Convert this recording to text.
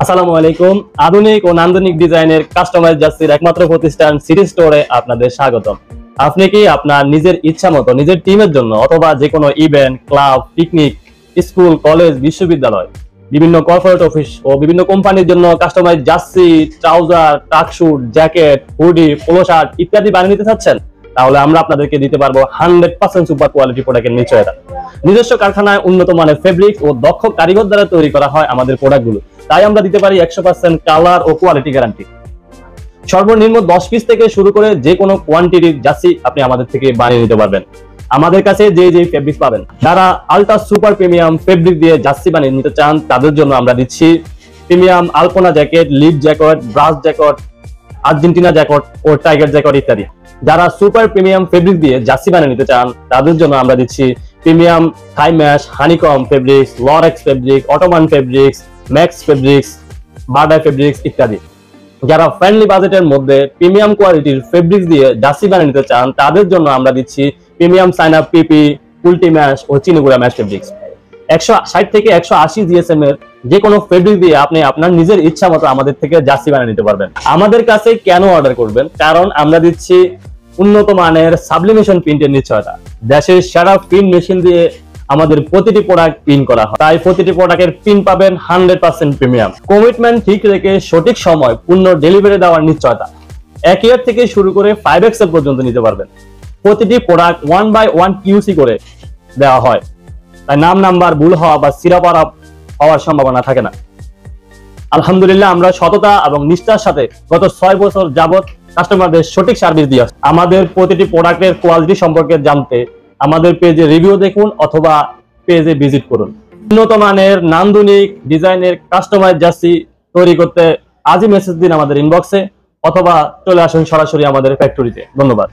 আসসালামু আলাইকুম। আধুনিক ও নান্দনিক ডিজাইনের কাস্টমাইজ জার্সির একমাত্র প্রতিষ্ঠান সিটি স্টোরে আপনাদের স্বাগতম। আপনি কি আপনার নিজের ইচ্ছা মতো নিজের টিমের জন্য অথবা যে কোনো event, club, picnic, school, college, বিশ্ববিদ্যালয়, বিভিন্ন কর্পোরেট অফিস ও বিভিন্ন কোম্পানির জন্য customize jersey, trouser, tracksuit, jacket, hoodie, polo shirt ইত্যাদি বানিয়ে নিতে চাচ্ছেন? তাহলে আমরা আপনাদেরকে দিতে পারবো 100% সুপার কোয়ালিটি প্রোডাক্টের নিশ্চয়তা। নিজস্ব কারখানায় উন্নত মানের ফেব্রিক ও দক্ষ কারিগর দ্বারা তৈরি করা হয় আমাদের প্রোডাক্টগুলো। তাই আমরা দিতে পারি 100% কালার ও কোয়ালিটি গ্যারান্টি। সর্বনিম্ন 10 পিস থেকে শুরু করে যে কোনো কোয়ান্টিটির জার্সি আপনি আমাদের থেকে বানিয়ে নিতে পারবেন। আমাদের কাছে যে ফেব্রিক পাবেন, যারা আলট্রা সুপার প্রিমিয়াম ফেব্রিক দিয়ে জার্সি বানিয়ে নিতে চান তাদের জন্য আমরা দিচ্ছি প্রিমিয়াম আলপনা jacket, lead jacket, brush jacket, Argentina jacket ও টাইগার জ্যাকেট ইত্যাদি। যারা সুপার প্রিমিয়াম ফেব্রিক দিয়ে জার্সি বানিয়ে নিতে চান তাদের জন্য আমরা দিচ্ছি premium Thai mesh, honeycomb fabrics, Lorex fabric, ottoman fabrics, max fabrics, border fabrics ইত্যাদি। যারা ফ্রেন্ডলি বাজেটের মধ্যে প্রিমিয়াম কোয়ালিটির ফেব্রিক্স দিয়ে জার্সি বানিয়ে নিতে চান তাদের জন্য আমরা দিচ্ছি প্রিমিয়াম সাইন আপ পিপি, উল্টি ম্যাশ ও চিনিগুড়া ম্যাশ ফেব্রিক্স। 160 থেকে 180 জিএসএম এর যে কোনো ফেব্রিক দিয়ে আপনি আপনার নিজের ইচ্ছা মতো আমাদের থেকে জার্সি বানিয়ে নিতে পারবেন। আমাদের কাছে কেন অর্ডার করবেন? কারণ আমরা দিচ্ছি উন্নত মানের সাবলিমেশন প্রিন্টের নিশ্চয়তা। দেশের সেরা প্রিন্ট মেশিন দিয়ে আমাদের প্রতিটি প্রোডাক্ট প্রিন্ট করা হয়, তাই প্রতিটি প্রোডাক্টের প্রিন্ট পাবেন 100% প্রিমিয়াম। কমিটমেন্ট ঠিক রেখে সঠিক সময় পূর্ণ ডেলিভারি দেওয়ার নিশ্চয়তা। 1 ইয়ার থেকে শুরু করে 5XL পর্যন্ত নিতে পারবেন। প্রতিটি প্রোডাক্ট 1/1 QC করে দেওয়া হয়, তাই নাম্বার ভুল হওয়া বা সিরাপার হওয়ার সম্ভাবনা থাকে না। আলহামদুলিল্লাহ, আমরা সততা এবং নিষ্ঠার সাথে গত 6 বছর যাবত কাস্টমারদের সঠিক সার্ভিস দিয়ে আসছি। আমাদের প্রতিটি প্রোডাক্টের কোয়ালিটি সম্পর্কে জানতে আমাদের পেজে রিভিউ দেখুন অথবা পেজে ভিজিট করুন। উন্নত মানের নান্দনিক ডিজাইনের কাস্টমাইজ জার্সি তৈরি করতে আজই মেসেজ দিন আমাদের ইনবক্সে অথবা চলে আসুন সরাসরি আমাদের ফ্যাক্টরিতে। ধন্যবাদ।